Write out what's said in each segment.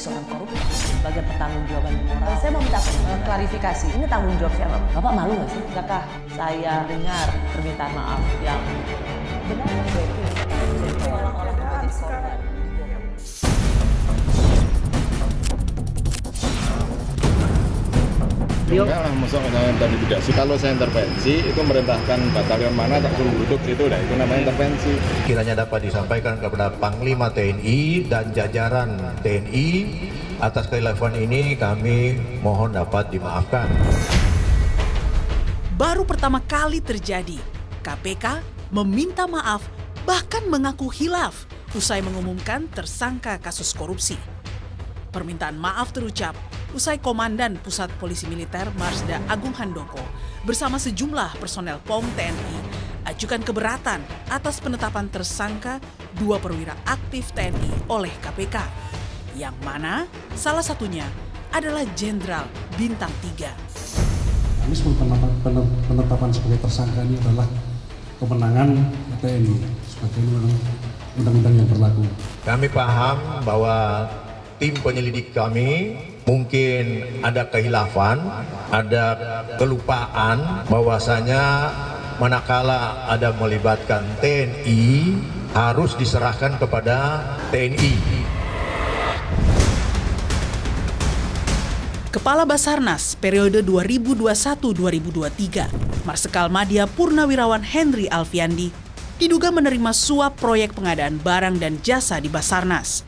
seorang koruptor sebagai pertanggungjawaban moral. Saya mau minta klarifikasi, ini tanggung jawab siapa? Bapak malu nggak sih? Apakah saya dengar permintaan maaf yang benar? Enggak lah, masa saya intervensi. Kalau saya intervensi, itu merintahkan batalion mana tak suruh duduk situ, itu namanya intervensi. Kiranya dapat disampaikan kepada Panglima TNI dan jajaran TNI atas kekhilafan ini kami mohon dapat dimaafkan. Baru pertama kali terjadi, KPK meminta maaf bahkan mengaku hilaf usai mengumumkan tersangka kasus korupsi. Permintaan maaf terucap usai Komandan Pusat Polisi Militer Marsda Agung Handoko bersama sejumlah personel POM TNI ajukan keberatan atas penetapan tersangka 2 perwira aktif TNI oleh KPK, yang mana salah satunya adalah Jenderal Bintang 3. Penetapan sebagai tersangka ini adalah kemenangan TNI sebagai undang-undang yang berlaku. Kami paham bahwa tim penyelidik kami mungkin ada kehilafan, ada kelupaan bahwasanya manakala ada melibatkan TNI harus diserahkan kepada TNI. Kepala Basarnas periode 2021-2023, Marsikal Madya Purnawirawan Henry Alfiandi, diduga menerima suap proyek pengadaan barang dan jasa di Basarnas.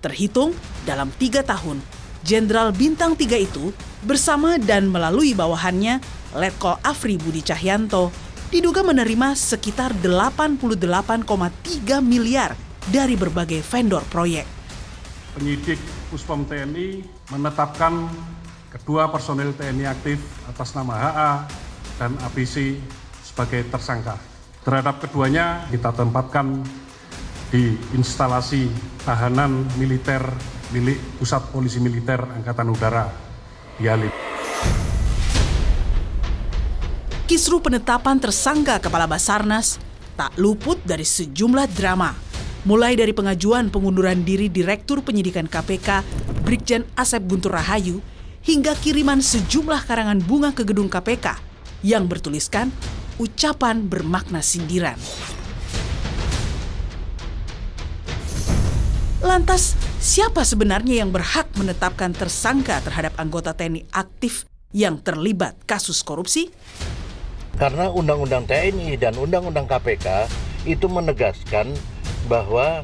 Terhitung dalam 3 tahun, Jenderal Bintang 3 itu bersama dan melalui bawahannya, Letkol Afri Budi Cahyanto, diduga menerima sekitar 88,3 miliar dari berbagai vendor proyek. Penyidik Puspom TNI menetapkan kedua personil TNI aktif atas nama HA dan ABC sebagai tersangka. Terhadap keduanya kita tempatkan di instalasi tahanan militer milik Pusat Polisi Militer Angkatan Udara di Halim. Kisru penetapan tersangka Kepala Basarnas tak luput dari sejumlah drama, mulai dari pengajuan pengunduran diri Direktur Penyidikan KPK Brigjen Asep Guntur Rahayu hingga kiriman sejumlah karangan bunga ke gedung KPK yang bertuliskan ucapan bermakna sindiran. Lantas, siapa sebenarnya yang berhak menetapkan tersangka terhadap anggota TNI aktif yang terlibat kasus korupsi? Karena Undang-Undang TNI dan Undang-Undang KPK itu menegaskan bahwa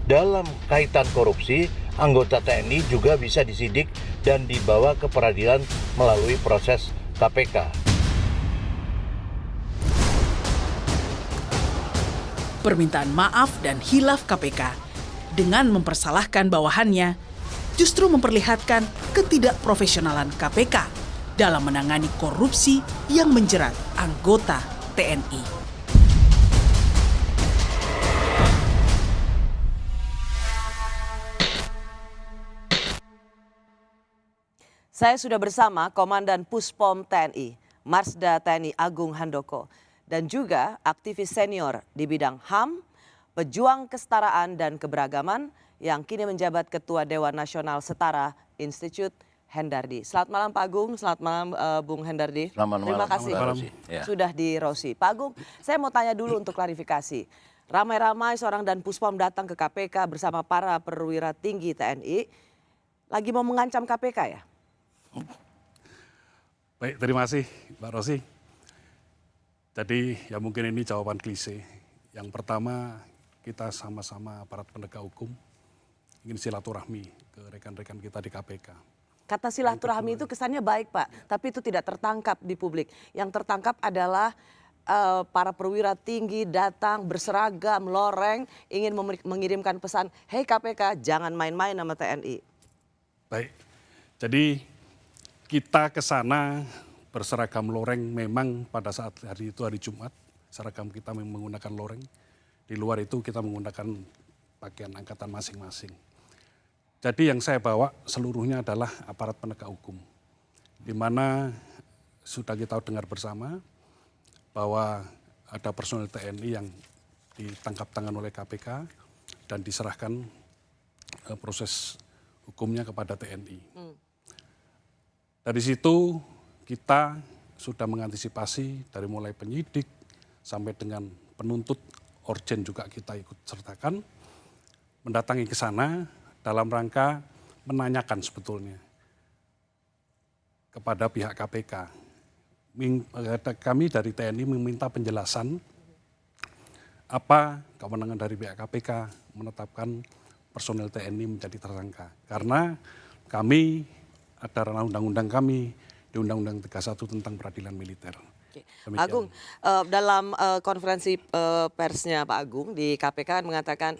dalam kaitan korupsi, anggota TNI juga bisa disidik dan dibawa ke peradilan melalui proses KPK. Permintaan maaf dan hilaf KPK dengan mempersalahkan bawahannya justru memperlihatkan ketidakprofesionalan KPK dalam menangani korupsi yang menjerat anggota TNI. Saya sudah bersama Komandan Puspom TNI, Marsda TNI Agung Handoko, dan juga aktivis senior di bidang HAM, pejuang kesetaraan dan keberagaman yang kini menjabat Ketua Dewan Nasional Setara Institute, Hendardi. Selamat malam Pak Agung, selamat malam Bung Hendardi. Selamat malam. Terima kasih sudah di Rosi. Pak Agung, saya mau tanya dulu untuk klarifikasi. Ramai-ramai seorang dan Puspom datang ke KPK bersama para perwira tinggi TNI, lagi mau mengancam KPK ya? Baik, terima kasih Mbak Rosi. Jadi ya mungkin ini jawaban klise. Yang pertama, kita sama-sama aparat penegak hukum ingin silaturahmi ke rekan-rekan kita di KPK. Kata silaturahmi itu kesannya baik Pak, tapi itu tidak tertangkap di publik. Yang tertangkap adalah para perwira tinggi datang berseragam, loreng, ingin mengirimkan pesan, hei KPK jangan main-main sama TNI. Baik, jadi kita ke sana berseragam loreng memang pada saat hari itu hari Jumat, seragam kita menggunakan loreng. Di luar itu kita menggunakan pakaian angkatan masing-masing. Jadi yang saya bawa seluruhnya adalah aparat penegak hukum. Di mana sudah kita dengar bersama bahwa ada personel TNI yang ditangkap tangan oleh KPK dan diserahkan proses hukumnya kepada TNI. Dari situ kita sudah mengantisipasi dari mulai penyidik sampai dengan penuntut, orjen juga kita ikut sertakan, mendatangi ke sana dalam rangka menanyakan sebetulnya kepada pihak KPK. Kami dari TNI meminta penjelasan apa kewenangan dari pihak KPK menetapkan personel TNI menjadi tersangka. Karena kami ada ranah undang-undang kami di Undang-Undang 31 tentang peradilan militer. Pak Agung, dalam konferensi persnya Pak Agung di KPK kan mengatakan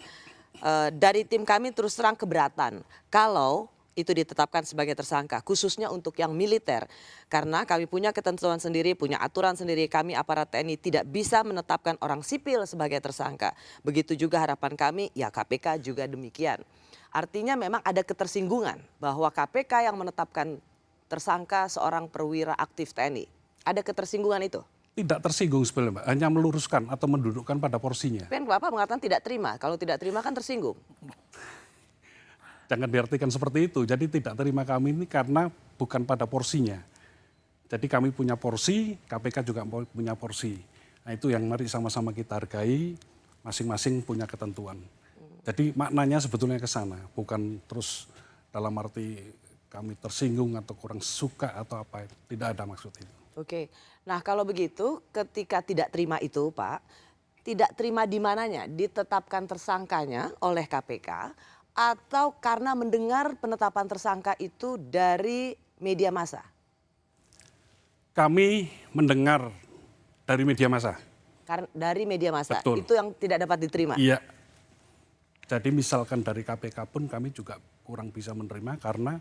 dari tim kami terus terang keberatan kalau itu ditetapkan sebagai tersangka, khususnya untuk yang militer. Karena kami punya ketentuan sendiri, punya aturan sendiri, kami aparat TNI tidak bisa menetapkan orang sipil sebagai tersangka. Begitu juga harapan kami, ya KPK juga demikian. Artinya memang ada ketersinggungan bahwa KPK yang menetapkan tersangka seorang perwira aktif TNI. Ada ketersinggungan itu? Tidak tersinggung sebenarnya, Mbak. Hanya meluruskan atau mendudukkan pada porsinya. Kan Bapak mengatakan tidak terima, kalau tidak terima kan tersinggung. Jangan diartikan seperti itu. Jadi tidak terima kami ini karena bukan pada porsinya. Jadi kami punya porsi, KPK juga punya porsi. Nah itu yang mari sama-sama kita hargai, masing-masing punya ketentuan. Jadi maknanya sebetulnya ke sana, bukan terus dalam arti kami tersinggung atau kurang suka atau apa, tidak ada maksud itu. Oke, nah kalau begitu ketika tidak terima itu Pak, tidak terima di mananya? Ditetapkan tersangkanya oleh KPK atau karena mendengar penetapan tersangka itu dari media massa? Kami mendengar dari media massa. Dari media massa, Betul. itu yang tidak dapat diterima? Iya. Jadi misalkan dari KPK pun kami juga kurang bisa menerima karena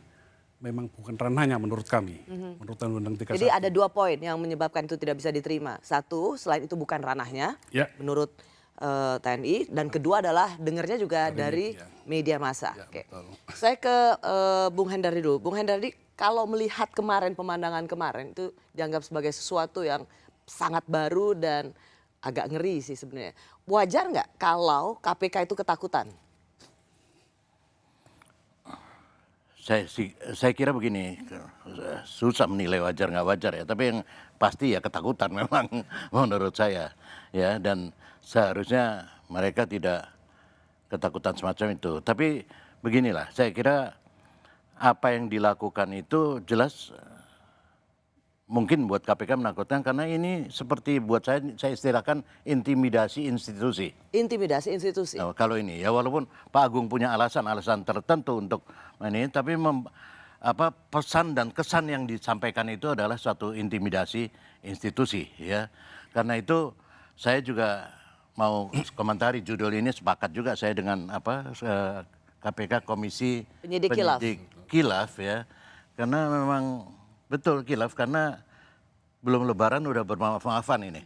memang bukan ranahnya menurut kami. Menurut Undang-Undang 31. Jadi ada 2 poin yang menyebabkan itu tidak bisa diterima. Satu, selain itu bukan ranahnya Ya. menurut TNI. Dan kedua adalah dengarnya juga dari media massa. Ya, Oke. betul. Saya ke Bung Hendardi dulu. Bung Hendardi, kalau melihat kemarin pemandangan kemarin itu dianggap sebagai sesuatu yang sangat baru dan agak ngeri sih sebenarnya. Wajar nggak kalau KPK itu ketakutan? Saya kira begini, susah menilai wajar nggak wajar ya, tapi yang pasti ya ketakutan memang menurut saya ya, dan seharusnya mereka tidak ketakutan semacam itu. Tapi beginilah, saya kira apa yang dilakukan itu jelas mungkin buat KPK menakutkan karena ini seperti buat saya istilahkan intimidasi institusi. Intimidasi institusi. Nah, kalau ini ya walaupun Pak Agung punya alasan-alasan tertentu untuk ini, tapi pesan dan kesan yang disampaikan itu adalah suatu intimidasi institusi ya. Karena itu saya juga mau komentari judul ini, sepakat juga saya dengan KPK Komisi Penyidik Khilaf ya. Karena memang betul khilaf karena belum lebaran udah bermaaf-maafan ini.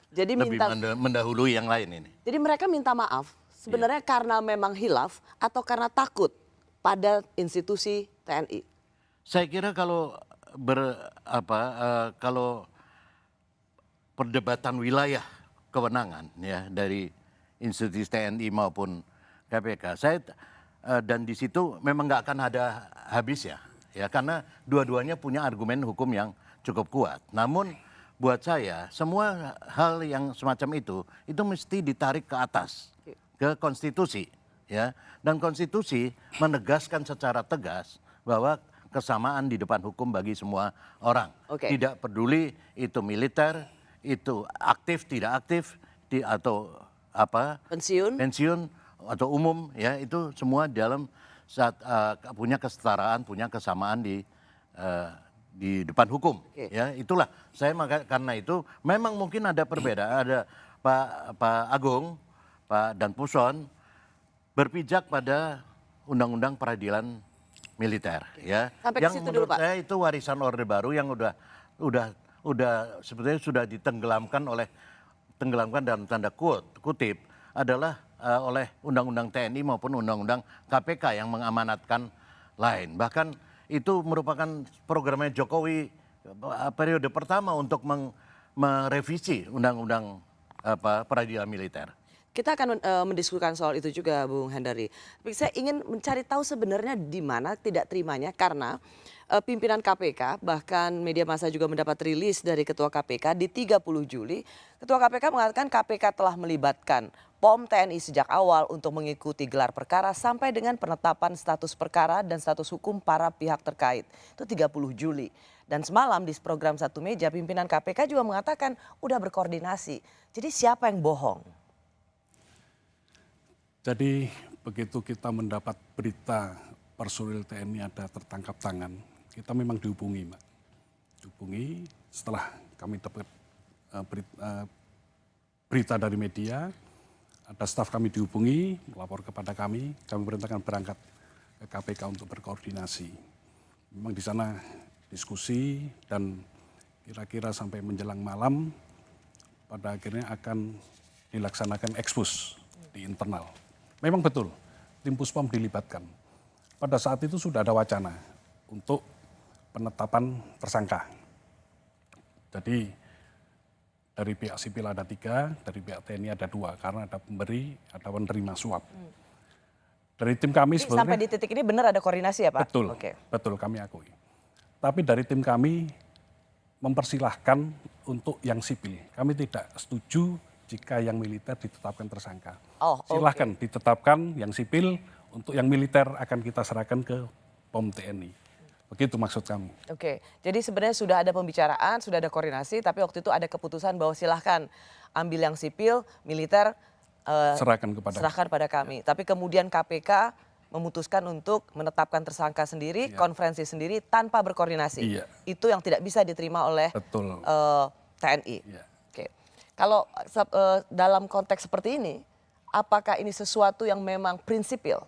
Jadi lebih mendahului yang lain ini. Jadi mereka minta maaf sebenarnya karena memang hilaf atau karena takut pada institusi TNI? Saya kira kalau kalau perdebatan wilayah kewenangan ya dari institusi TNI maupun KPK, dan di situ memang nggak akan ada habisnya ya karena dua-duanya punya argumen hukum yang cukup kuat. Namun buat saya semua hal yang semacam itu mesti ditarik ke atas ke konstitusi ya, dan konstitusi menegaskan secara tegas bahwa kesamaan di depan hukum bagi semua orang. Tidak peduli itu militer, itu aktif tidak aktif atau pensiun atau umum ya, itu semua dalam punya kesetaraan, punya kesamaan di depan hukum ya. Itulah saya karena itu memang mungkin ada perbedaan, ada Pak Agung, Pak Dan Puson berpijak pada Undang-Undang Peradilan Militer ya. Sampai yang ke situ menurut dulu, Pak. saya itu warisan Orde Baru yang udah sebetulnya sudah ditenggelamkan dalam tanda kutip adalah oleh Undang-Undang TNI maupun Undang-Undang KPK yang mengamanatkan lain. Bahkan itu merupakan programnya Jokowi periode pertama untuk merevisi Undang-Undang Peradilan Militer. Kita akan mendiskusikan soal itu juga, Bung Hendari. Tapi saya ingin mencari tahu sebenarnya di mana tidak terimanya, karena pimpinan KPK, bahkan media massa juga mendapat rilis dari Ketua KPK di 30 Juli. Ketua KPK mengatakan KPK telah melibatkan POM TNI sejak awal untuk mengikuti gelar perkara sampai dengan penetapan status perkara dan status hukum para pihak terkait. Itu 30 Juli. Dan semalam di program Satu Meja, pimpinan KPK juga mengatakan udah berkoordinasi. Jadi siapa yang bohong? Jadi begitu kita mendapat berita personil TNI ada tertangkap tangan, kita memang dihubungi, Mbak. Dihubungi setelah kami dapat berita dari media, ada staf kami dihubungi, melapor kepada kami perintahkan berangkat ke KPK untuk berkoordinasi. Memang di sana diskusi dan kira-kira sampai menjelang malam, pada akhirnya akan dilaksanakan ekspos di internal. Memang betul, tim Puspom dilibatkan. Pada saat itu sudah ada wacana untuk penetapan tersangka. Jadi dari pihak sipil ada 3, dari pihak TNI ada 2, karena ada pemberi, ada penerima suap. Dari tim kami sebenarnya sampai di titik ini benar ada koordinasi ya Pak? Betul, betul kami akui. Tapi dari tim kami mempersilahkan untuk yang sipil. Kami tidak setuju jika yang militer ditetapkan tersangka. Silahkan ditetapkan yang sipil, untuk yang militer akan kita serahkan ke POM TNI. Begitu maksud kami. Oke, jadi sebenarnya sudah ada pembicaraan, sudah ada koordinasi, tapi waktu itu ada keputusan bahwa silahkan ambil yang sipil, militer serahkan pada kami. Tapi kemudian KPK memutuskan untuk menetapkan tersangka sendiri, konferensi sendiri tanpa berkoordinasi. Itu yang tidak bisa diterima oleh TNI. Oke. Kalau dalam konteks seperti ini, apakah ini sesuatu yang memang prinsipil?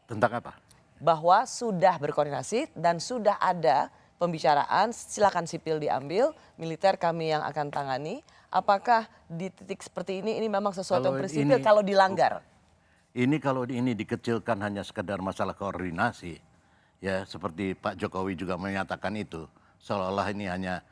Tentang apa? Bahwa sudah berkoordinasi dan sudah ada pembicaraan, silakan sipil diambil, militer kami yang akan tangani. Apakah di titik seperti ini memang sesuatu yang prinsipil kalau dilanggar? Ini kalau ini dikecilkan hanya sekedar masalah koordinasi, ya seperti Pak Jokowi juga menyatakan itu, seolah-olah ini hanya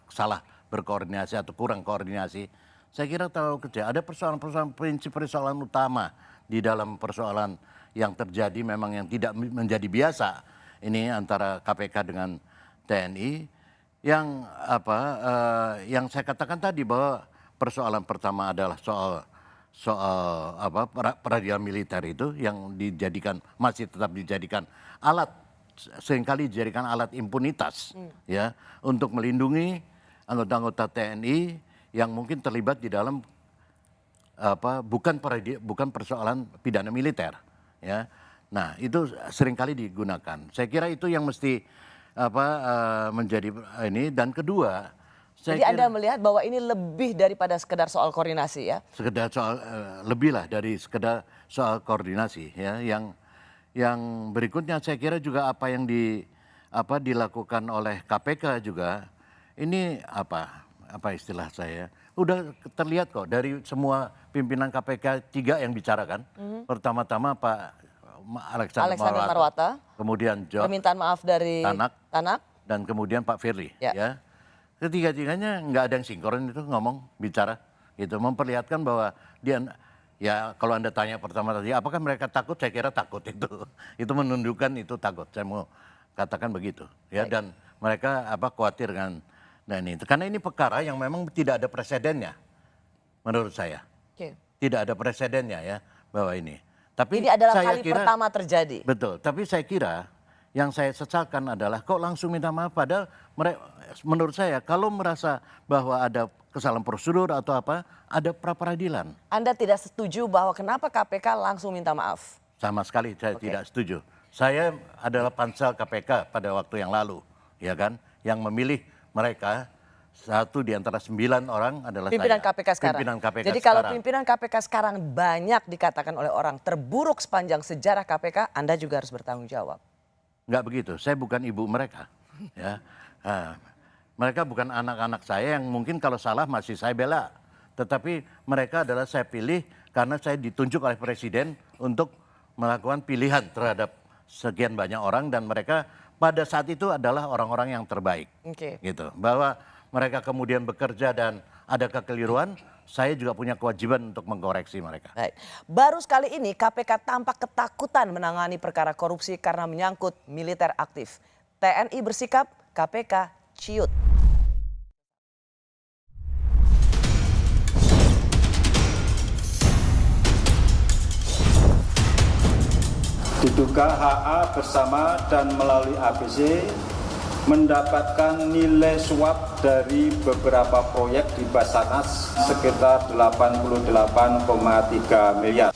salah berkoordinasi atau kurang koordinasi. Saya kira terlalu kecil. Ada persoalan-persoalan prinsip persoalan utama di dalam persoalan yang terjadi memang yang tidak menjadi biasa ini antara KPK dengan TNI yang yang saya katakan tadi bahwa persoalan pertama adalah soal peradilan militer itu yang masih tetap dijadikan alat, seringkali dijadikan alat impunitas ya untuk melindungi anggota-anggota TNI yang mungkin terlibat di dalam bukan persoalan pidana militer ya. Nah, itu seringkali digunakan. Saya kira itu yang mesti menjadi ini. Dan kedua, jadi Anda melihat bahwa ini lebih daripada sekedar soal koordinasi ya? Sekedar soal lebih lah dari sekedar soal koordinasi ya. Yang berikutnya saya kira juga apa yang dilakukan oleh KPK juga ini apa istilah saya? Udah terlihat kok dari semua pimpinan KPK 3 yang bicara kan. Pertama-tama Pak Alexander Marwata, kemudian permintaan maaf dari Tanak, dan kemudian Pak Firly ya. Ketiga-tiganya nggak ada yang sinkron itu bicara gitu, memperlihatkan bahwa dia ya kalau Anda tanya pertama tadi apakah mereka takut, saya kira takut itu menunjukkan itu takut, saya mau katakan begitu ya. Dan mereka khawatir dengan itu karena ini perkara yang memang tidak ada presidennya menurut saya. Tidak ada presidennya ya bahwa ini. Tapi ini adalah kali pertama terjadi. Betul, tapi saya kira yang saya sesalkan adalah kok langsung minta maaf, padahal menurut saya kalau merasa bahwa ada kesalahan prosedur atau ada pra-peradilan. Anda tidak setuju bahwa kenapa KPK langsung minta maaf? Sama sekali saya tidak setuju. Saya adalah pansel KPK pada waktu yang lalu, ya kan, yang memilih mereka. Satu di antara 9 orang adalah pimpinan saya. KPK sekarang. Pimpinan KPK jadi sekarang. Kalau pimpinan KPK sekarang banyak dikatakan oleh orang terburuk sepanjang sejarah KPK, Anda juga harus bertanggung jawab. Enggak begitu, saya bukan ibu mereka. Ya. Mereka bukan anak-anak saya yang mungkin kalau salah masih saya bela. Tetapi mereka adalah saya pilih karena saya ditunjuk oleh Presiden untuk melakukan pilihan terhadap sekian banyak orang, dan mereka pada saat itu adalah orang-orang yang terbaik. Gitu. Bahwa mereka kemudian bekerja dan ada kekeliruan, saya juga punya kewajiban untuk mengkoreksi mereka. Baik. Baru sekali ini KPK tampak ketakutan menangani perkara korupsi karena menyangkut militer aktif. TNI bersikap, KPK ciut. Diduga HA bersama dan melalui ABC mendapatkan nilai suap dari beberapa proyek di Basarnas sekitar 88,3 miliar.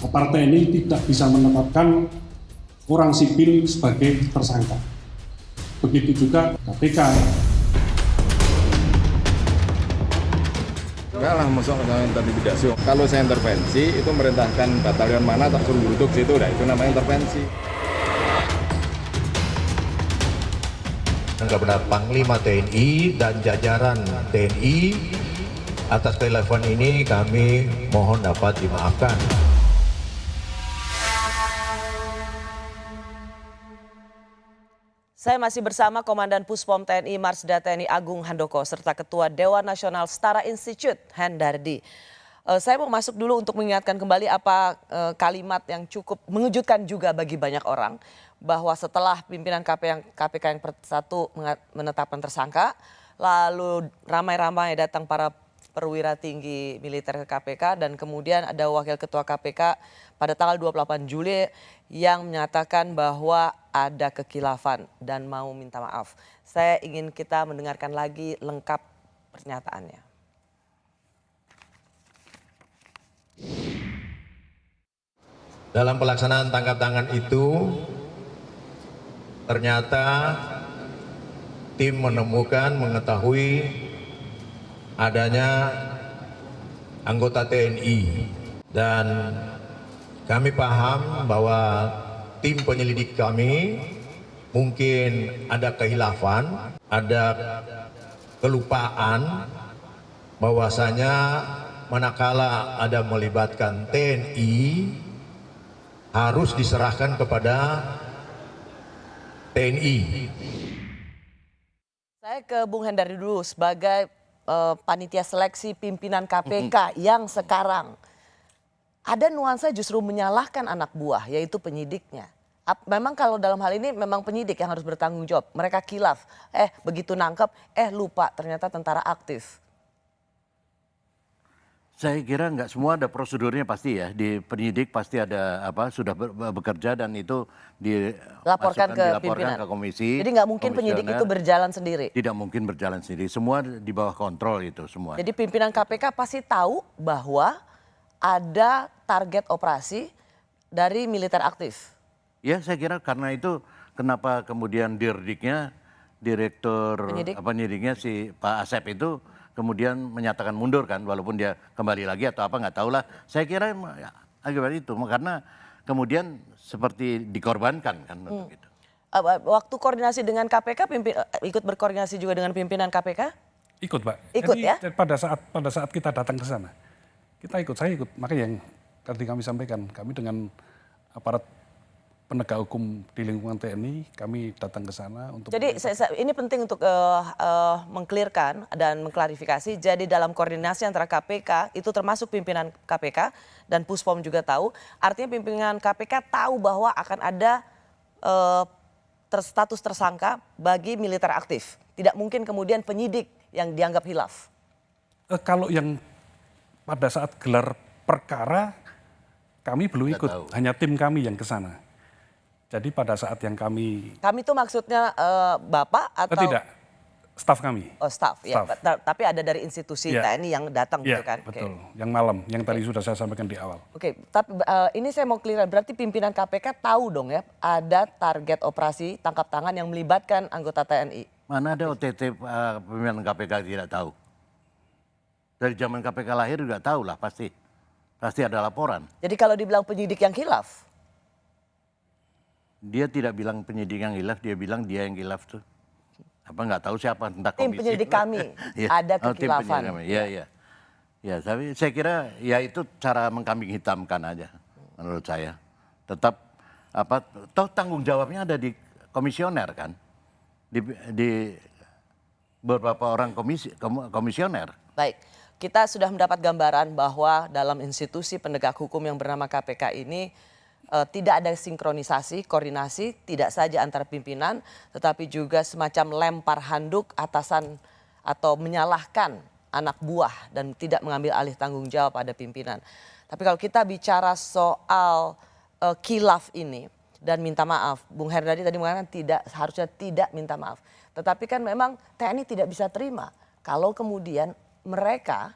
Partai ini tidak bisa menetapkan orang sipil sebagai tersangka. Begitu juga KPK. Enggak lah, masuk saya intimidasi. Kalau saya intervensi, itu merintahkan batalion mana tak suruh duduk situ, nah itu namanya intervensi. Kepada Panglima TNI dan jajaran TNI, atas kekhilafan ini kami mohon dapat dimaafkan. Saya masih bersama Komandan Puspom TNI Marsda TNI Agung Handoko serta Ketua Dewan Nasional Setara Institute Hendardi. Saya mau masuk dulu untuk mengingatkan kembali apa kalimat yang cukup mengejutkan juga bagi banyak orang, bahwa setelah pimpinan KPK yang satu menetapkan tersangka, lalu ramai-ramai datang para perwira tinggi militer ke KPK dan kemudian ada wakil ketua KPK pada tanggal 28 Juli yang menyatakan bahwa ada kekilafan dan mau minta maaf. Saya ingin kita mendengarkan lagi lengkap pernyataannya. Dalam pelaksanaan tangkap tangan itu, ternyata tim menemukan, mengetahui adanya anggota TNI dan kami paham bahwa tim penyelidik kami mungkin ada kehilafan, ada kelupaan bahwasanya manakala ada melibatkan TNI harus diserahkan kepada TNI. Saya ke Bung Hendardi dulu sebagai panitia seleksi pimpinan KPK yang sekarang. Ada nuansa justru menyalahkan anak buah, yaitu penyidiknya. Memang kalau dalam hal ini memang penyidik yang harus bertanggung jawab. Mereka kilaf, begitu nangkep, lupa ternyata tentara aktif. Saya kira nggak semua ada prosedurnya pasti ya. Di penyidik pasti ada sudah bekerja dan itu Dilaporkan ke pimpinan, ke komisi. Jadi nggak mungkin penyidik itu berjalan sendiri. Tidak mungkin berjalan sendiri. Semua di bawah kontrol itu semua. Jadi pimpinan KPK pasti tahu bahwa ada target operasi dari militer aktif. Ya saya kira karena itu kenapa kemudian Dirdiknya, direktur penyidiknya si Pak Asep itu kemudian menyatakan mundur kan, walaupun dia kembali lagi atau apa nggak tahu lah. Saya kira ya, akibat itu karena kemudian seperti dikorbankan kan untuk itu. Waktu koordinasi dengan KPK, ikut berkoordinasi juga dengan pimpinan KPK? Ikut, Pak. Ikut. Jadi, ya? Pada saat kita datang ke sana, saya ikut. Makanya yang tadi kami sampaikan, kami dengan aparat penegak hukum di lingkungan TNI, kami datang ke sana untuk. Jadi ini penting untuk mengklirkan dan mengklarifikasi. Jadi dalam koordinasi antara KPK itu termasuk pimpinan KPK dan Puspom juga tahu. Artinya pimpinan KPK tahu bahwa akan ada status tersangka bagi militer aktif. Tidak mungkin kemudian penyidik yang dianggap hilaf. Kalau yang pada saat gelar perkara kami belum ikut, hanya tim kami yang ke sana. Jadi pada saat yang kami itu maksudnya Bapak atau? Tidak, staf kami. Oh staf, ya. Tapi ada dari institusi TNI yang datang gitu kan? Betul, yang malam, yang tadi sudah saya sampaikan di awal. Oke, tapi ini saya mau clear, berarti pimpinan KPK tahu dong ya ada target operasi tangkap tangan yang melibatkan anggota TNI? Mana ada OTT pimpinan KPK tidak tahu? Dari zaman KPK lahir juga tahu lah pasti. Pasti ada laporan. Jadi kalau dibilang penyidik yang khilaf? Dia tidak bilang penyidik yang hilaf, dia bilang dia yang hilaf tuh. Apa nggak tahu siapa tentang komisi. Tim penyidik kami ada kekhilafan. Iya. Ya, tapi saya kira ya itu cara mengkambing hitamkan aja menurut saya. Tetap toh tanggung jawabnya ada di komisioner kan, di beberapa orang komisioner. Baik, kita sudah mendapat gambaran bahwa dalam institusi penegak hukum yang bernama KPK ini tidak ada sinkronisasi, koordinasi, tidak saja antar pimpinan, tetapi juga semacam lempar handuk atasan atau menyalahkan anak buah dan tidak mengambil alih tanggung jawab pada pimpinan. Tapi kalau kita bicara soal khilaf ini dan minta maaf, Bung Herdadi tadi mengatakan harusnya tidak minta maaf. Tetapi kan memang TNI tidak bisa terima kalau kemudian mereka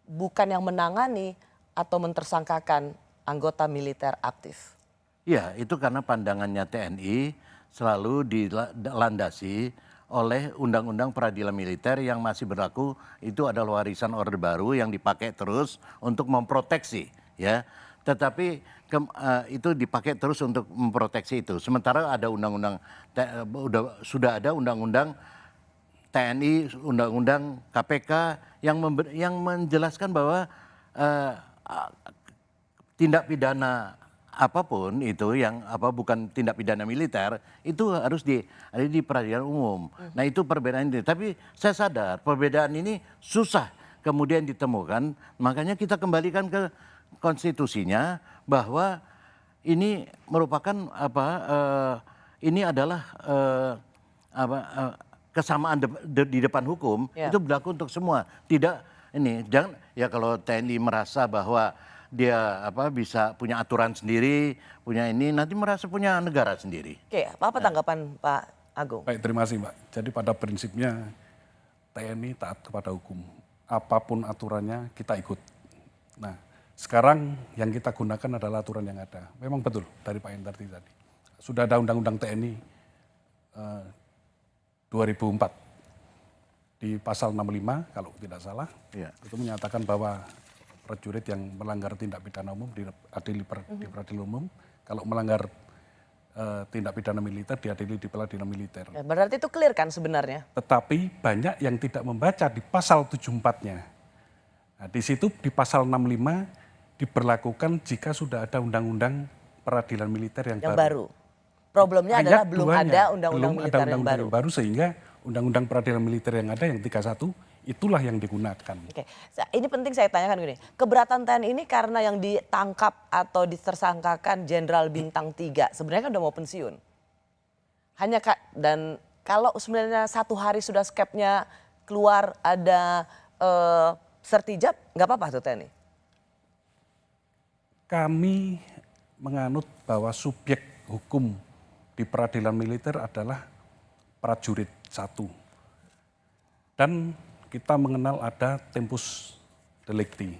bukan yang menangani atau mentersangkakan anggota militer aktif. Ya, itu karena pandangannya TNI selalu dilandasi oleh Undang-Undang Peradilan Militer yang masih berlaku. Itu adalah warisan Orde Baru yang dipakai terus untuk memproteksi, ya. Tetapi itu dipakai terus untuk memproteksi itu. Sementara ada sudah ada undang-undang TNI, undang-undang KPK yang menjelaskan bahwa tindak pidana apapun itu yang bukan tindak pidana militer itu harus ada di peradilan umum. Nah, itu perbedaan ini. Tapi saya sadar perbedaan ini susah kemudian ditemukan. Makanya kita kembalikan ke konstitusinya bahwa ini merupakan ini adalah kesamaan di depan hukum, itu berlaku untuk semua. Tidak ini jangan ya kalau TNI merasa bahwa dia bisa punya aturan sendiri, punya ini nanti merasa punya negara sendiri. Oke, apa tanggapan Pak Agung? Baik, terima kasih Mbak. Jadi pada prinsipnya TNI taat kepada hukum. Apapun aturannya kita ikut. Nah, sekarang yang kita gunakan adalah aturan yang ada. Memang betul dari Pak Endardi tadi. Sudah ada Undang-Undang TNI 2004 di pasal 65 kalau tidak salah. Itu menyatakan bahwa prajurit yang melanggar tindak pidana umum diadili di peradilan umum. Kalau melanggar tindak pidana militer diadili di peradilan militer. Ya, berarti itu clear kan sebenarnya? Tetapi banyak yang tidak membaca di pasal 74-nya. Nah, di situ di pasal 65 diberlakukan jika sudah ada undang-undang peradilan militer yang baru. Problemnya adalah belum duanya, ada undang-undang militer yang baru. Sehingga undang-undang peradilan militer yang ada yang 31 itulah yang digunakan. Oke, ini penting saya tanyakan gini. Keberatan TNI ini karena yang ditangkap atau ditersangkakan Jenderal Bintang 3 sebenarnya kan udah mau pensiun. Dan kalau sebenarnya 1 hari sudah skepnya keluar ada sertijab, nggak apa-apa tuh TNI? Kami menganut bahwa subjek hukum di peradilan militer adalah prajurit 1. Dan kita mengenal ada tempus delicti.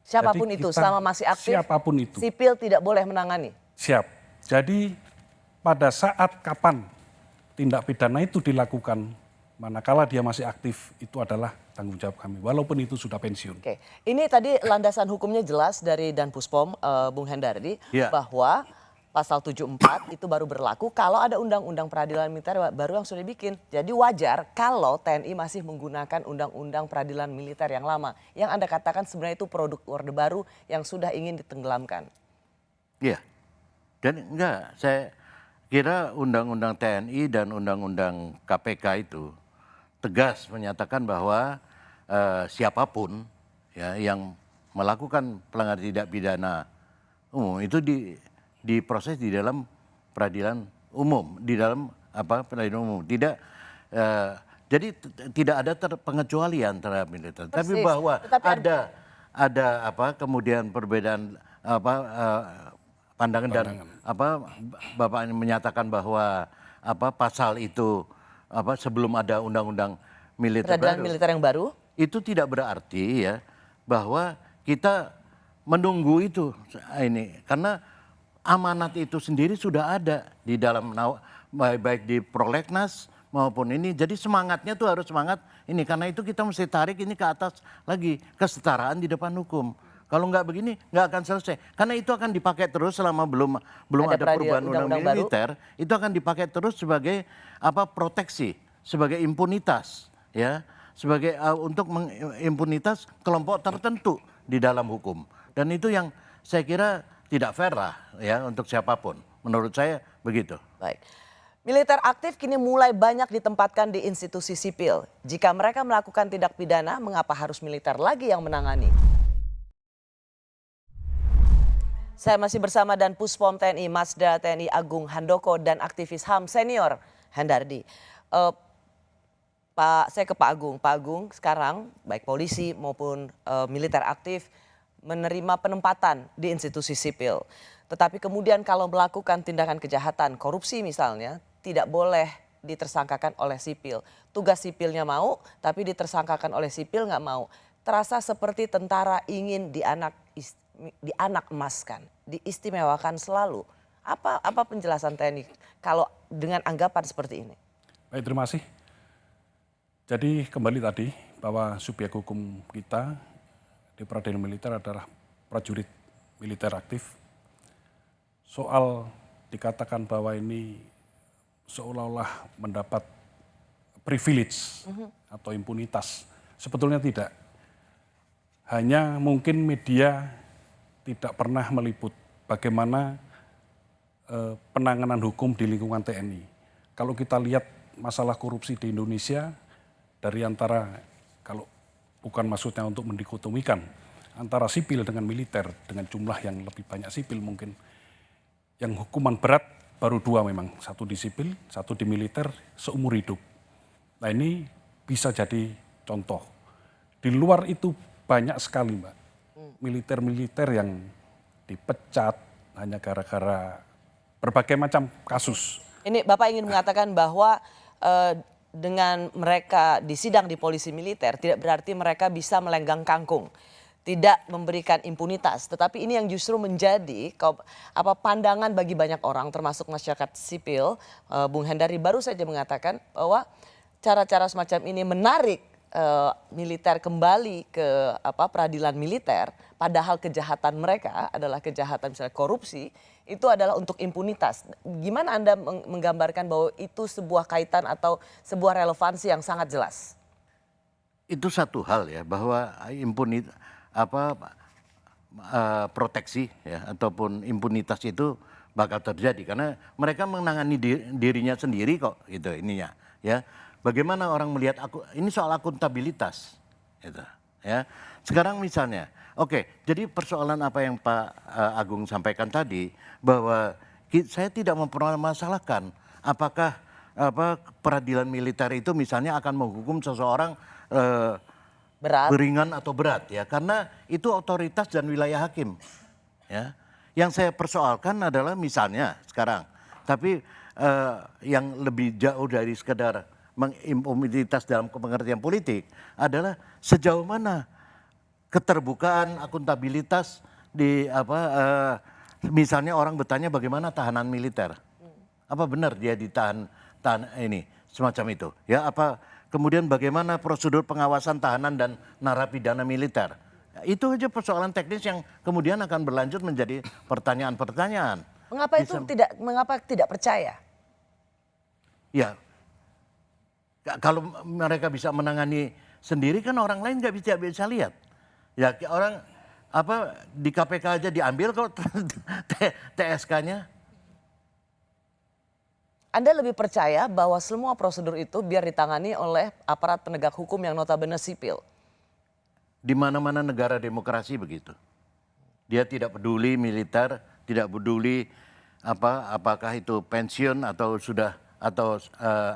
Siapapun itu, selama masih aktif, siapapun itu. Sipil tidak boleh menangani. Siap. Jadi pada saat kapan tindak pidana itu dilakukan, manakala dia masih aktif, itu adalah tanggung jawab kami, walaupun itu sudah pensiun. Oke, ini tadi landasan hukumnya jelas dari Danpuspom, Bung Hendardi, bahwa pasal 74 itu baru berlaku kalau ada undang-undang peradilan militer baru yang sudah dibikin. Jadi wajar kalau TNI masih menggunakan undang-undang peradilan militer yang lama. Yang Anda katakan sebenarnya itu produk Orde Baru yang sudah ingin ditenggelamkan. Iya, dan enggak, saya kira undang-undang TNI dan undang-undang KPK itu tegas menyatakan bahwa siapapun ya, yang melakukan pelanggaran tindak pidana umum itu diproses di dalam peradilan umum, di dalam peradilan umum. Jadi tidak ada pengecualian terhadap militer. Tapi bahwa ada kemudian perbedaan pandangan dan Bapak menyatakan bahwa pasal itu sebelum ada undang-undang militer yang baru itu tidak berarti ya bahwa kita menunggu itu ini karena amanat itu sendiri sudah ada di dalam baik di prolegnas maupun ini. Jadi semangatnya tuh harus semangat ini. Karena itu kita mesti tarik ini ke atas lagi. Kesetaraan di depan hukum. Kalau nggak begini nggak akan selesai. Karena itu akan dipakai terus selama belum ada perubahan undang-undang militer. Itu akan dipakai terus sebagai proteksi. Sebagai impunitas. Ya, sebagai untuk mengimpunitas kelompok tertentu di dalam hukum. Dan itu yang saya kira tidak fair lah ya untuk siapapun. Menurut saya begitu. Baik. Militer aktif kini mulai banyak ditempatkan di institusi sipil. Jika mereka melakukan tindak pidana, mengapa harus militer lagi yang menangani? Saya masih bersama dan Puspom TNI Marsda TNI Agung Handoko dan aktivis HAM senior Hendardi. Saya ke Pak Agung. Pak Agung, sekarang baik polisi maupun militer aktif menerima penempatan di institusi sipil. Tetapi kemudian kalau melakukan tindakan kejahatan, korupsi misalnya, tidak boleh ditersangkakan oleh sipil. Tugas sipilnya mau, tapi ditersangkakan oleh sipil nggak mau. Terasa seperti tentara ingin dianak emaskan, diistimewakan selalu. Apa penjelasan TNI kalau dengan anggapan seperti ini? Baik, terima kasih. Jadi kembali tadi bahwa subjek hukum kita di peradilan militer adalah prajurit militer aktif. Soal dikatakan bahwa ini seolah-olah mendapat privilege atau impunitas, sebetulnya tidak. Hanya mungkin media tidak pernah meliput bagaimana penanganan hukum di lingkungan TNI. Kalau kita lihat masalah korupsi di Indonesia, dari antara, kalau bukan maksudnya untuk mendikotomikan, antara sipil dengan militer, dengan jumlah yang lebih banyak sipil mungkin, yang hukuman berat baru 2 memang, satu di sipil, satu di militer seumur hidup. Nah ini bisa jadi contoh. Di luar itu banyak sekali Mbak, militer-militer yang dipecat hanya gara-gara berbagai macam kasus. Ini Bapak ingin mengatakan bahwa dengan mereka disidang di polisi militer tidak berarti mereka bisa melenggang kangkung, tidak memberikan impunitas, tetapi ini yang justru menjadi pandangan bagi banyak orang termasuk masyarakat sipil. Bung Hendardi baru saja mengatakan bahwa cara-cara semacam ini menarik militer kembali ke peradilan militer, padahal kejahatan mereka adalah kejahatan misalnya korupsi, itu adalah untuk impunitas. Gimana Anda menggambarkan bahwa itu sebuah kaitan atau sebuah relevansi yang sangat jelas? Itu satu hal ya, bahwa proteksi ya ataupun impunitas itu bakal terjadi karena mereka menangani dirinya sendiri kok gitu ininya ya. Bagaimana orang melihat ini soal akuntabilitas gitu ya. Sekarang misalnya jadi persoalan apa yang Pak Agung sampaikan tadi bahwa saya tidak mempermasalahkan apakah peradilan militer itu misalnya akan menghukum seseorang berat, ringan atau berat ya, karena itu otoritas dan wilayah hakim ya. Yang saya persoalkan adalah misalnya sekarang, tapi yang lebih jauh dari sekedar mengimpunitas dalam pengertian politik adalah sejauh mana keterbukaan akuntabilitas di misalnya orang bertanya bagaimana tahanan militer, apa benar dia ditahan ini semacam itu ya, kemudian bagaimana prosedur pengawasan tahanan dan narapidana militer. Itu aja persoalan teknis yang kemudian akan berlanjut menjadi pertanyaan-pertanyaan. Mengapa tidak percaya? Ya, kalau mereka bisa menangani sendiri kan orang lain nggak bisa lihat. Ya orang di KPK aja diambil kok TSK-nya. Anda lebih percaya bahwa semua prosedur itu biar ditangani oleh aparat penegak hukum yang notabene sipil? Di mana-mana negara demokrasi begitu. Dia tidak peduli militer, tidak peduli apakah itu pensiun atau sudah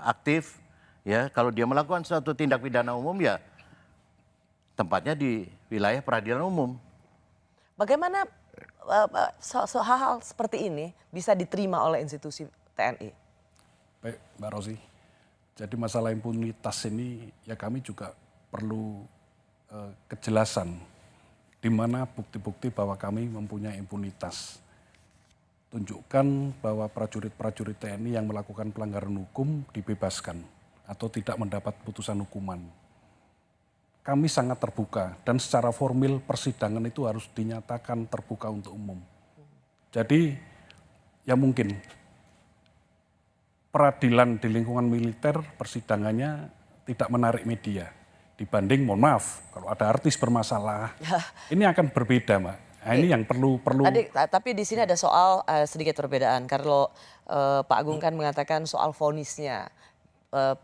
aktif. Ya, kalau dia melakukan suatu tindak pidana umum ya tempatnya di wilayah peradilan umum. Bagaimana hal-hal seperti ini bisa diterima oleh institusi TNI? Baik Mbak Rosi, jadi masalah impunitas ini ya kami juga perlu kejelasan di mana bukti-bukti bahwa kami mempunyai impunitas. Tunjukkan bahwa prajurit-prajurit TNI yang melakukan pelanggaran hukum dibebaskan atau tidak mendapat putusan hukuman. Kami sangat terbuka dan secara formil persidangan itu harus dinyatakan terbuka untuk umum. Jadi ya mungkin peradilan di lingkungan militer persidangannya tidak menarik media. Dibanding, mohon maaf, kalau ada artis bermasalah, ini akan berbeda Mbak. Nah, ini yang perlu Tapi di sini ada soal sedikit perbedaan. Kalau Pak Agung kan mengatakan soal vonisnya.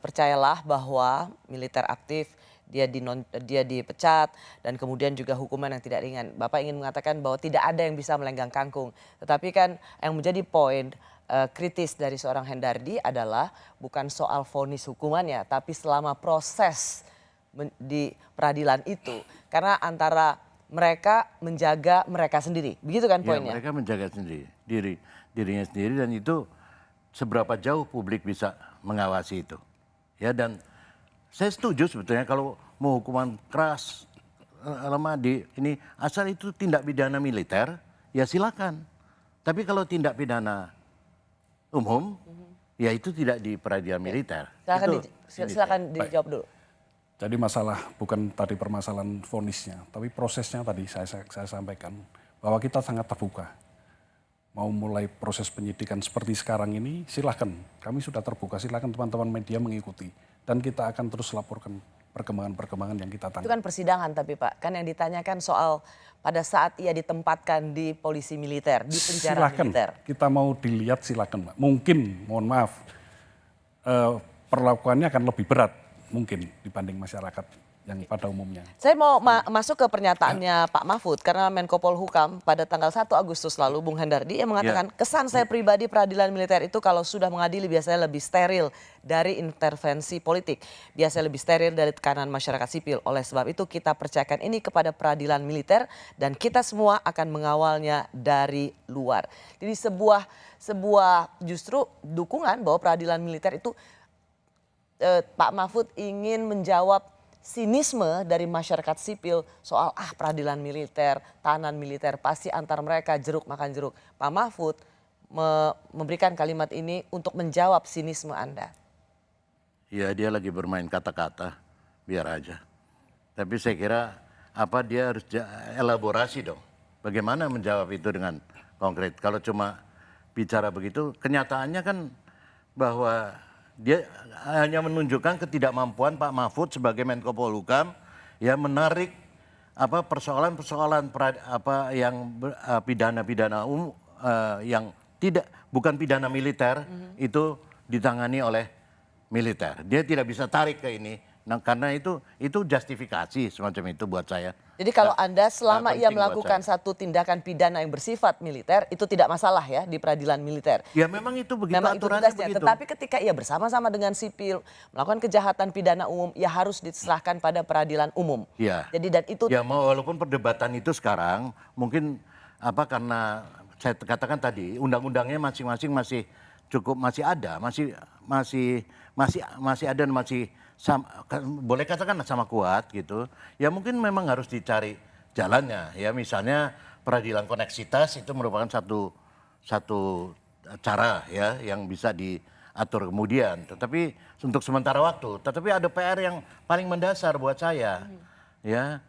Percayalah bahwa militer aktif dia dipecat dan kemudian juga hukuman yang tidak ringan. Bapak ingin mengatakan bahwa tidak ada yang bisa melenggang kangkung. Tetapi kan yang menjadi poin kritis dari seorang Hendardi adalah bukan soal vonis hukumannya, tapi selama proses di peradilan itu. Karena antara mereka menjaga mereka sendiri, begitu kan poinnya? Ya, mereka menjaga sendiri dirinya sendiri, dan itu seberapa jauh publik bisa mengawasi itu. Ya, dan saya setuju sebetulnya kalau mau hukuman keras lama ini asal itu tindak pidana militer, ya silakan. Tapi kalau tindak pidana umum, ya itu tidak di peradilan militer. Silakan dijawab dulu. Jadi masalah bukan tadi permasalahan vonisnya, tapi prosesnya tadi saya sampaikan bahwa kita sangat terbuka. Mau mulai proses penyidikan seperti sekarang ini, silahkan. Kami sudah terbuka, silahkan teman-teman media mengikuti. Dan kita akan terus laporkan perkembangan-perkembangan yang kita tangkap. Itu kan persidangan tapi Pak, kan yang ditanyakan soal pada saat ia ditempatkan di polisi militer, di penjara militer. Kita mau dilihat silakan Pak. Mungkin, mohon maaf, perlakuannya akan lebih berat mungkin dibanding masyarakat yang pada umumnya. Saya mau masuk ke pernyataannya Pak Mahfud karena Menko Polhukam pada tanggal 1 Agustus lalu Bung Hendardi yang mengatakan kesan saya pribadi peradilan militer itu kalau sudah mengadili biasanya lebih steril dari intervensi politik. Biasanya lebih steril dari tekanan masyarakat sipil. Oleh sebab itu kita percayakan ini kepada peradilan militer dan kita semua akan mengawalnya dari luar. Jadi sebuah justru dukungan bahwa peradilan militer itu Pak Mahfud ingin menjawab sinisme dari masyarakat sipil soal peradilan militer, tahanan militer, pasti antar mereka jeruk makan jeruk. Pak Mahfud memberikan kalimat ini untuk menjawab sinisme Anda. Ya, dia lagi bermain kata-kata, biar aja. Tapi saya kira dia harus elaborasi dong. Bagaimana menjawab itu dengan konkret. Kalau cuma bicara begitu, kenyataannya kan bahwa dia hanya menunjukkan ketidakmampuan Pak Mahfud sebagai Menko Polhukam ya menarik persoalan-persoalan yang pidana-pidana umum yang bukan pidana militer itu ditangani oleh militer. Dia tidak bisa tarik ke ini. Nah, karena itu justifikasi semacam itu buat saya. Jadi kalau Anda selama ia melakukan satu tindakan pidana yang bersifat militer itu tidak masalah ya di peradilan militer. Ya memang itu begitu, memang aturannya itu begitu. Tetapi ketika ia bersama-sama dengan sipil melakukan kejahatan pidana umum, ia harus diserahkan pada peradilan umum. Ya. Jadi dan itu. Ya walaupun perdebatan itu sekarang mungkin karena saya katakan tadi undang-undangnya masing-masing masih ada dan masih boleh katakan sama kuat gitu. Ya mungkin memang harus dicari jalannya ya, misalnya peradilan koneksitas itu merupakan satu cara ya yang bisa diatur kemudian. Tetapi untuk sementara waktu, tetapi ada PR yang paling mendasar buat saya. Ya.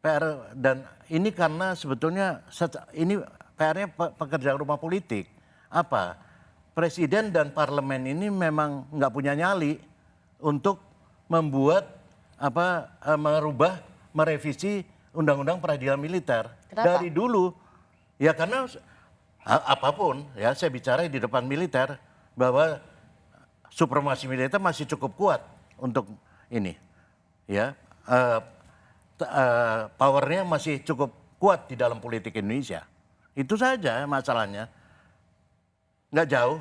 PR dan ini karena sebetulnya ini PR-nya pekerjaan rumah politik. Presiden dan parlemen ini memang nggak punya nyali untuk membuat merevisi undang-undang peradilan militer. Kenapa? Dari dulu ya, karena apapun ya saya bicara di depan militer bahwa supremasi militer masih cukup kuat untuk ini ya, powernya masih cukup kuat di dalam politik Indonesia. Itu saja masalahnya, nggak jauh.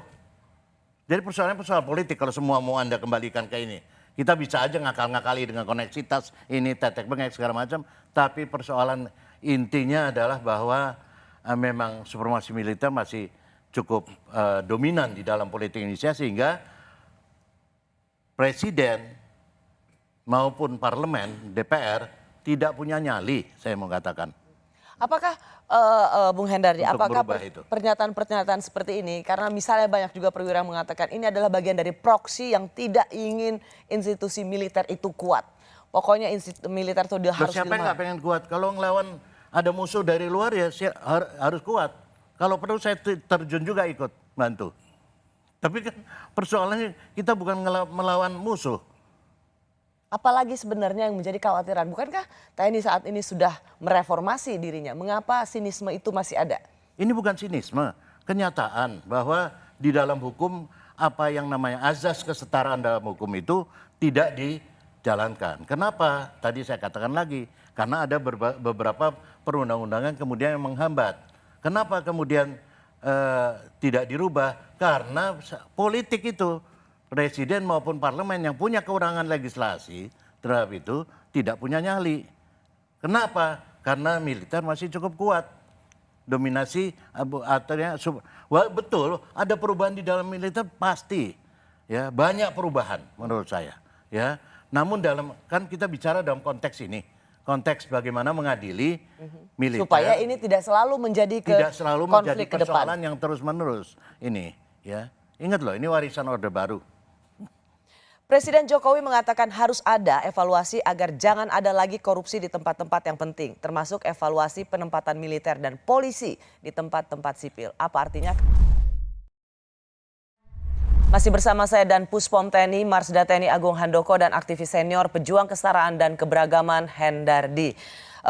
Jadi persoalan politik kalau semua mau Anda kembalikan ke ini. Kita bisa aja ngakal-ngakali dengan koneksitas, ini tetek bengek segala macam. Tapi persoalan intinya adalah bahwa memang supremasi militer masih cukup dominan di dalam politik Indonesia. Sehingga presiden maupun parlemen, DPR tidak punya nyali, saya mau katakan. Apakah Bung Hendardi, apakah pernyataan-pernyataan seperti ini, karena misalnya banyak juga perwira yang mengatakan ini adalah bagian dari proksi yang tidak ingin institusi militer itu kuat. Pokoknya institusi militer itu dia harus siapa yang nggak pengen kuat? Kalau ngelawan ada musuh dari luar ya harus kuat. Kalau perlu saya terjun juga ikut bantu. Tapi kan persoalannya kita bukan melawan musuh. Apalagi sebenarnya yang menjadi kekhawatiran? Bukankah TNI saat ini sudah mereformasi dirinya? Mengapa sinisme itu masih ada? Ini bukan sinisme, kenyataan bahwa di dalam hukum apa yang namanya azas kesetaraan dalam hukum itu tidak dijalankan. Kenapa? Tadi saya katakan lagi, karena ada beberapa perundang-undangan kemudian yang menghambat. Kenapa kemudian tidak dirubah? Karena politik itu, presiden maupun parlemen yang punya kewenangan legislasi terhadap itu tidak punya nyali. Kenapa? Karena militer masih cukup kuat. Dominasi artinya betul ada perubahan di dalam militer pasti. Ya, banyak perubahan menurut saya, ya. Namun kan kita bicara dalam konteks ini. Konteks bagaimana mengadili militer. Supaya ini tidak selalu menjadi tidak selalu menjadi konflik ke depan. persoalan yang terus-menerus ini, ya. Ingat loh, ini warisan Orde Baru. Presiden Jokowi mengatakan harus ada evaluasi agar jangan ada lagi korupsi di tempat-tempat yang penting, termasuk evaluasi penempatan militer dan polisi di tempat-tempat sipil. Apa artinya? Masih bersama saya dan Puspom TNI, Marsda TNI Agung Handoko dan aktivis senior pejuang kesetaraan dan keberagaman Hendardi.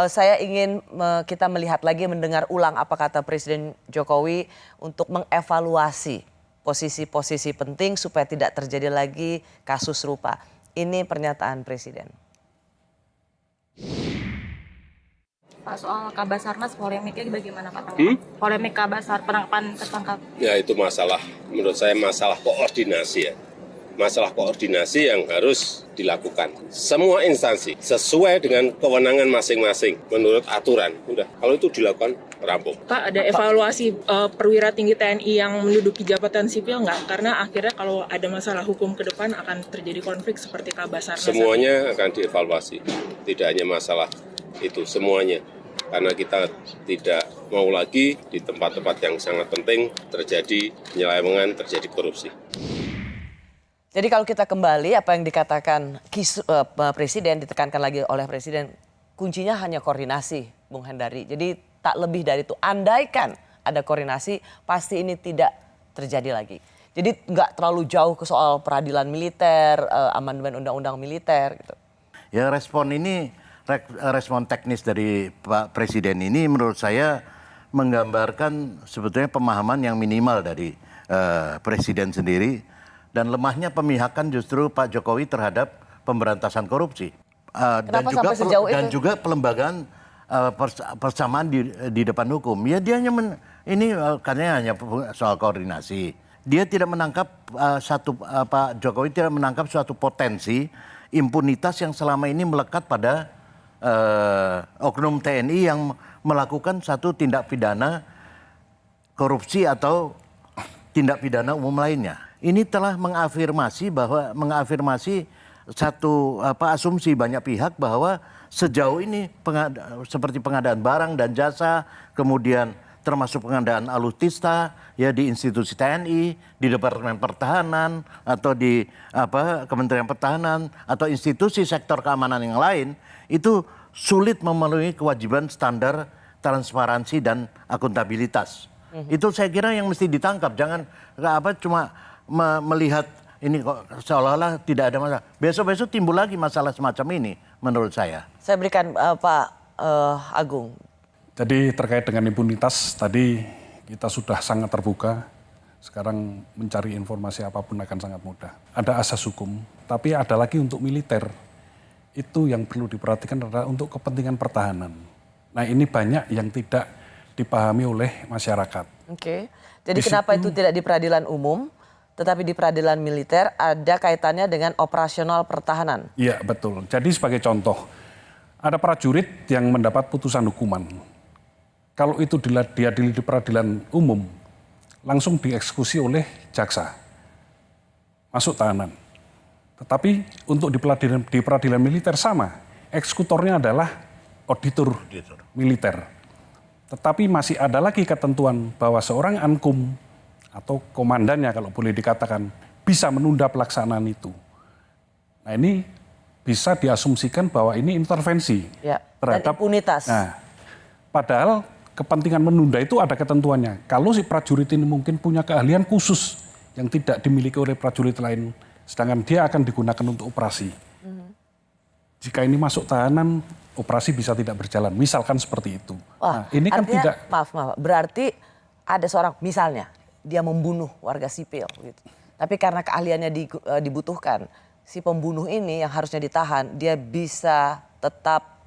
Saya ingin kita melihat lagi, mendengar ulang apa kata Presiden Jokowi untuk mengevaluasi posisi-posisi penting supaya tidak terjadi lagi kasus serupa. Ini pernyataan Presiden. Pak, soal Kabasarnas polemiknya bagaimana Pak? Polemik Kabasar penangkapan tertangkap. Ya itu masalah, menurut saya masalah koordinasi ya. Masalah koordinasi yang harus dilakukan. Semua instansi sesuai dengan kewenangan masing-masing menurut aturan. Udah, kalau itu dilakukan rampung. Pak, ada evaluasi perwira tinggi TNI yang menduduki jabatan sipil nggak? Karena akhirnya kalau ada masalah hukum ke depan akan terjadi konflik seperti Kabasarnas. Semuanya akan dievaluasi. Tidak hanya masalah itu, semuanya. Karena kita tidak mau lagi di tempat-tempat yang sangat penting terjadi penyelewengan, terjadi korupsi. Jadi kalau kita kembali apa yang dikatakan Presiden, ditekankan lagi oleh Presiden, kuncinya hanya koordinasi, Bung Hendari. Jadi tak lebih dari itu, andaikan ada koordinasi pasti ini tidak terjadi lagi. Jadi nggak terlalu jauh ke soal peradilan militer, amandemen undang-undang militer gitu. Ya respon teknis dari Pak Presiden ini menurut saya menggambarkan sebetulnya pemahaman yang minimal dari Presiden sendiri. Dan lemahnya pemihakan justru Pak Jokowi terhadap pemberantasan korupsi. Dan juga pelembagaan persamaan di depan hukum. Ya dia hanya ini karena hanya soal koordinasi. Dia tidak menangkap Pak Jokowi tidak menangkap suatu potensi impunitas yang selama ini melekat pada oknum TNI yang melakukan satu tindak pidana korupsi atau tindak pidana umum lainnya. Ini telah mengafirmasi satu asumsi banyak pihak bahwa sejauh ini seperti pengadaan barang dan jasa, kemudian termasuk pengadaan alutsista ya di institusi TNI, di Departemen Pertahanan atau di Kementerian Pertahanan atau institusi sektor keamanan yang lain itu sulit memenuhi kewajiban standar transparansi dan akuntabilitas. Itu saya kira yang mesti ditangkap, jangan cuma melihat ini kok seolah-olah tidak ada masalah. Besok-besok timbul lagi masalah semacam ini menurut saya. Saya berikan Pak Agung. Jadi terkait dengan impunitas tadi kita sudah sangat terbuka. Sekarang mencari informasi apapun akan sangat mudah. Ada asas hukum, tapi ada lagi untuk militer. Itu yang perlu diperhatikan adalah untuk kepentingan pertahanan. Nah ini banyak yang tidak dipahami oleh masyarakat. Oke. Jadi kenapa itu tidak di peradilan umum? Tetapi di peradilan militer ada kaitannya dengan operasional pertahanan. Iya betul. Jadi sebagai contoh, ada prajurit yang mendapat putusan hukuman. Kalau itu diadili di peradilan umum, langsung dieksekusi oleh jaksa. Masuk tahanan. Tetapi untuk di peradilan militer sama, eksekutornya adalah auditor militer. Tetapi masih ada lagi ketentuan bahwa seorang ankum atau komandannya kalau boleh dikatakan bisa menunda pelaksanaan itu. Nah ini bisa diasumsikan bahwa ini intervensi terhadap impunitas. Nah, padahal kepentingan menunda itu ada ketentuannya. Kalau si prajurit ini mungkin punya keahlian khusus yang tidak dimiliki oleh prajurit lain, sedangkan dia akan digunakan untuk operasi. jika ini masuk tahanan, operasi bisa tidak berjalan. Misalkan seperti itu. Wah, Nah, ini kan artinya, tidak. Maaf, berarti ada seorang, misalnya, dia membunuh warga sipil. Gitu. Tapi karena keahliannya dibutuhkan, si pembunuh ini yang harusnya ditahan, dia bisa tetap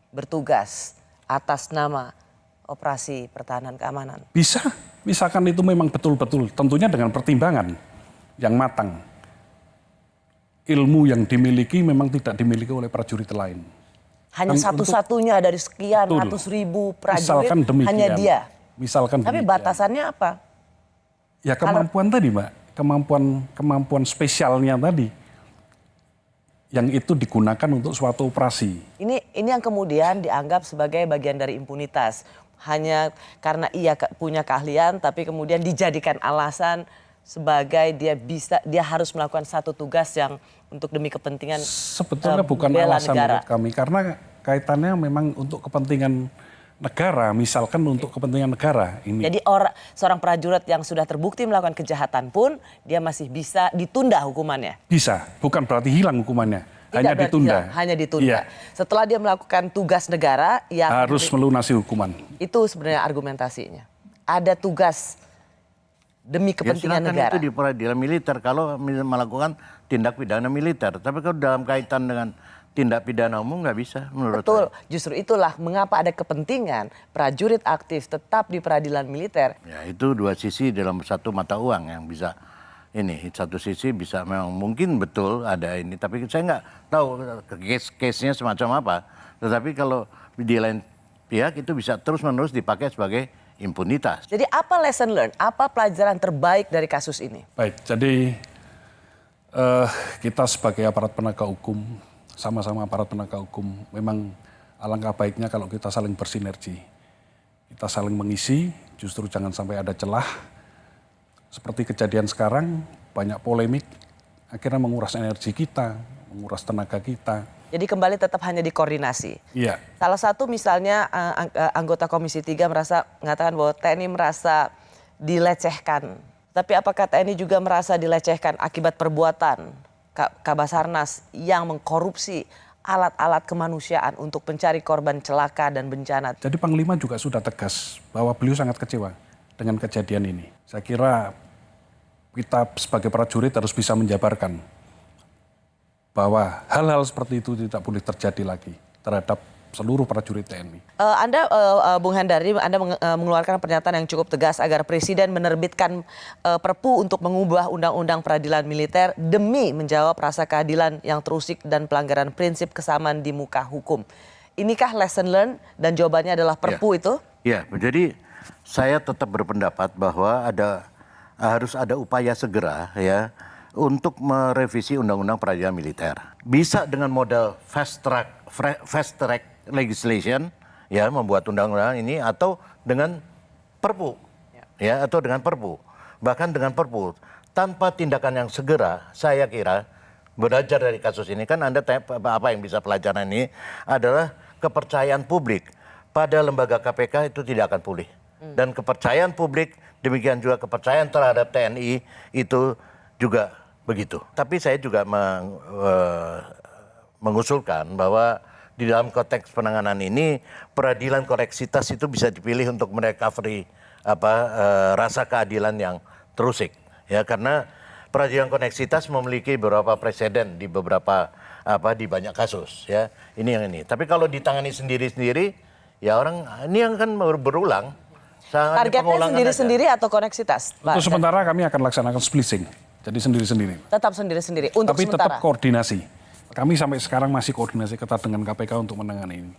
bertugas atas nama operasi pertahanan keamanan. Bisa, misalkan itu memang betul-betul, tentunya dengan pertimbangan yang matang. Ilmu yang dimiliki memang tidak dimiliki oleh prajurit lain. Hanya satu-satunya dari sekian Betul. ratus ribu prajurit, Misalkan demikian. hanya dia. Misalkan Tapi demikian. batasannya apa? Ya kemampuan tadi Mbak, kemampuan spesialnya tadi. Yang itu digunakan untuk suatu operasi. Ini yang kemudian dianggap sebagai bagian dari impunitas. Hanya karena ia punya keahlian, tapi kemudian dijadikan alasan sebagai dia harus melakukan satu tugas yang untuk demi kepentingan Sebetulnya bukan bela alasan negara. menurut kami, karena kaitannya memang untuk kepentingan negara, misalkan untuk kepentingan negara ini. Jadi seorang prajurit yang sudah terbukti melakukan kejahatan pun dia masih bisa ditunda hukumannya. Bisa, bukan berarti hilang hukumannya, Tidak hanya berarti ditunda. hilang, hanya ditunda. Iya, Setelah dia melakukan tugas negara, ya harus melunasi hukuman. itu sebenarnya argumentasinya. Ada tugas demi kepentingan silakan negara. itu di peradilan militer kalau melakukan tindak pidana militer. Tapi kalau dalam kaitan dengan tindak pidana umum nggak bisa menurut Betul, saya. justru itulah mengapa ada kepentingan prajurit aktif tetap di peradilan militer. Ya itu dua sisi dalam satu mata uang yang bisa ini. Satu sisi bisa memang mungkin betul ada ini. Tapi saya nggak tahu case-nya semacam apa. Tetapi kalau di lain pihak itu bisa terus-menerus dipakai sebagai impunitas. Jadi apa lesson learned, apa pelajaran terbaik dari kasus ini? Baik, jadi kita sebagai aparat penegak hukum, sama-sama aparat penegak hukum, memang alangkah baiknya kalau kita saling bersinergi. Kita saling mengisi, justru jangan sampai ada celah. Seperti kejadian sekarang, banyak polemik, akhirnya menguras energi kita, menguras tenaga kita. Jadi kembali tetap hanya dikoordinasi. Iya. Salah satu misalnya anggota Komisi 3 mengatakan bahwa TNI merasa dilecehkan. Tapi apakah TNI juga merasa dilecehkan akibat perbuatan Kabasarnas yang mengkorupsi alat-alat kemanusiaan untuk mencari korban celaka dan bencana? Jadi Panglima juga sudah tegas bahwa beliau sangat kecewa dengan kejadian ini. Saya kira kita sebagai prajurit harus bisa menjabarkan bahwa hal-hal seperti itu tidak boleh terjadi lagi terhadap seluruh prajurit TNI. Anda, Bung Hendari, Anda mengeluarkan pernyataan yang cukup tegas agar Presiden menerbitkan Perpu untuk mengubah Undang-Undang Peradilan Militer demi menjawab rasa keadilan yang terusik dan pelanggaran prinsip kesamaan di muka hukum. Inikah lesson learned dan jawabannya adalah Perpu itu? Ya, jadi saya tetap berpendapat bahwa harus ada upaya segera ya untuk merevisi Undang-Undang Peradilan Militer. Bisa dengan modal fast track legislation ya, membuat undang-undang ini, atau dengan Perpu ya, atau dengan Perpu, bahkan dengan Perpu tanpa tindakan yang segera. Saya kira belajar dari kasus ini, kan Anda tanya apa yang bisa pelajaran ini adalah kepercayaan publik pada lembaga KPK itu tidak akan pulih, dan kepercayaan publik demikian juga kepercayaan terhadap TNI itu juga begitu. Tapi saya juga mengusulkan bahwa di dalam konteks penanganan ini peradilan koneksitas itu bisa dipilih untuk merecovery rasa keadilan yang terusik ya, karena peradilan koneksitas memiliki beberapa preseden di beberapa di banyak kasus ya, ini yang ini. Tapi kalau ditangani sendiri-sendiri ya orang ini yang kan berulang. Targetnya sendiri-sendiri atau koneksitas, Pak? Untuk sementara kami akan laksanakan splicing, jadi sendiri-sendiri. Tetap sendiri-sendiri untuk Tapi sementara. tetap koordinasi. Kami sampai sekarang masih koordinasi ketat dengan KPK untuk menangani ini.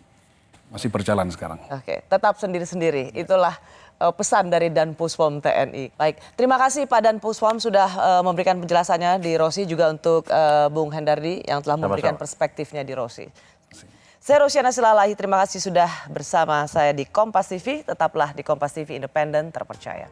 Masih berjalan sekarang. Oke, tetap sendiri-sendiri. Itulah pesan dari Dan Puspom TNI. Baik, terima kasih Pak Dan Puspom sudah memberikan penjelasannya di Rosi, juga untuk Bung Hendardi yang telah memberikan perspektifnya di Rosi. Saya Rosyana Silalahi, terima kasih sudah bersama saya di Kompas TV. Tetaplah di Kompas TV, independen, terpercaya.